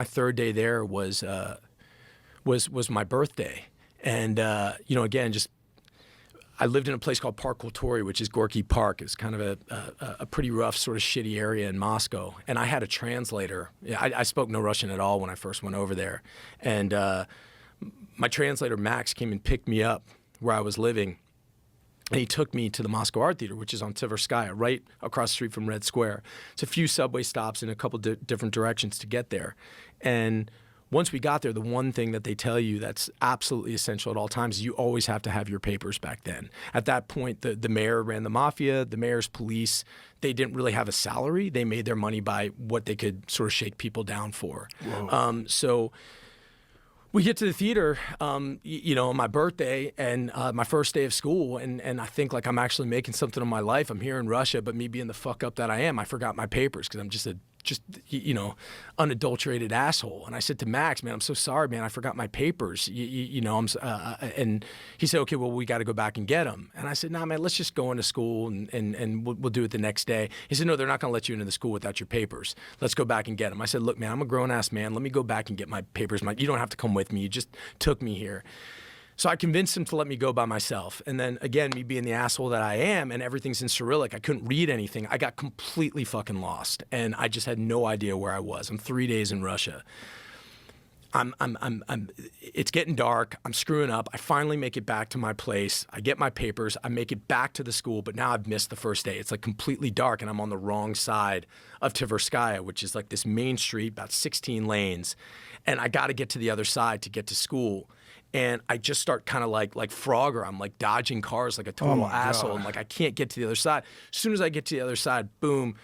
My third day there was my birthday, and again, just I lived in a place called Park Kulturi, which is Gorky Park. It's kind of a pretty rough, sort of shitty area in Moscow. And I had a translator. I spoke no Russian at all when I first went over there. And my translator, Max, came and picked me up where I was living. And he took me to the Moscow Art Theater, which is on Tverskaya, right across the street from Red Square. It's a few subway stops in a couple different directions to get there. And once we got there, the one thing that they tell you that's absolutely essential at all times is you always have to have your papers back then. At that point, the mayor ran the mafia, the mayor's police. They didn't really have a salary. They made their money by what they could sort of shake people down for. So we get to the theater, on my birthday and my first day of school, and I think like I'm actually making something of my life. I'm here in Russia, but me being the fuck up that I am, I forgot my papers because I'm just unadulterated asshole. And I said to Max, man, I'm so sorry, man. I forgot my papers. And he said, okay, well, we got to go back and get them. And I said, nah, man, let's just go into school and we'll do it the next day. He said, no, they're not going to let you into the school without your papers. Let's go back and get them. I said, look, man, I'm a grown ass man. Let me go back and get my papers. You don't have to come with me. You just took me here. So I convinced him to let me go by myself. And then again, me being the asshole that I am, and everything's in Cyrillic, I couldn't read anything. I got completely fucking lost, and I just had no idea where I was. I'm 3 days in Russia. It's getting dark. I'm screwing up. I finally make it back to my place. I get my papers. I make it back to the school, but now I've missed the first day. It's like completely dark, and I'm on the wrong side of Tverskaya, which is like this main street, about 16 lanes, and I got to get to the other side to get to school. And I just start kind of like Frogger. I'm like dodging cars like a total asshole. And like I can't get to the other side. As soon as I get to the other side, boom,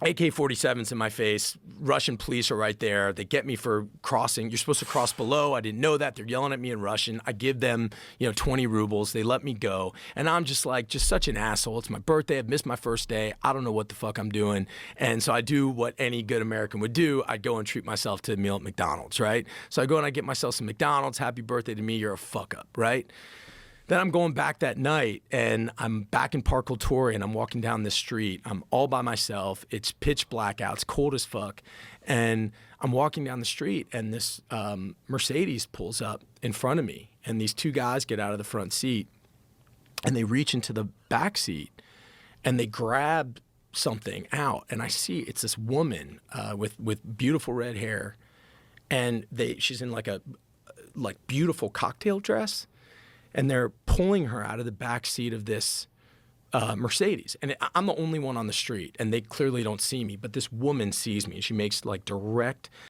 AK-47s in my face. Russian police are right there. They get me for crossing. You're supposed to cross below. I didn't know that. They're yelling at me in Russian. I give them, 20 rubles. They let me go. And I'm just such an asshole. It's my birthday. I've missed my first day. I don't know what the fuck I'm doing. And so I do what any good American would do. I go and treat myself to a meal at McDonald's, right? So I go and I get myself some McDonald's. Happy birthday to me. You're a fuck up, right? Then I'm going back that night, and I'm back in Park Kulturi, and I'm walking down this street. I'm all by myself. It's pitch black out. It's cold as fuck. And I'm walking down the street, and this Mercedes pulls up in front of me, and these two guys get out of the front seat, and they reach into the back seat, and they grab something out, and I see it's this woman with beautiful red hair, and she's in like beautiful cocktail dress. And they're pulling her out of the back seat of this Mercedes. And I'm the only one on the street, and they clearly don't see me. But this woman sees me, and she makes like direct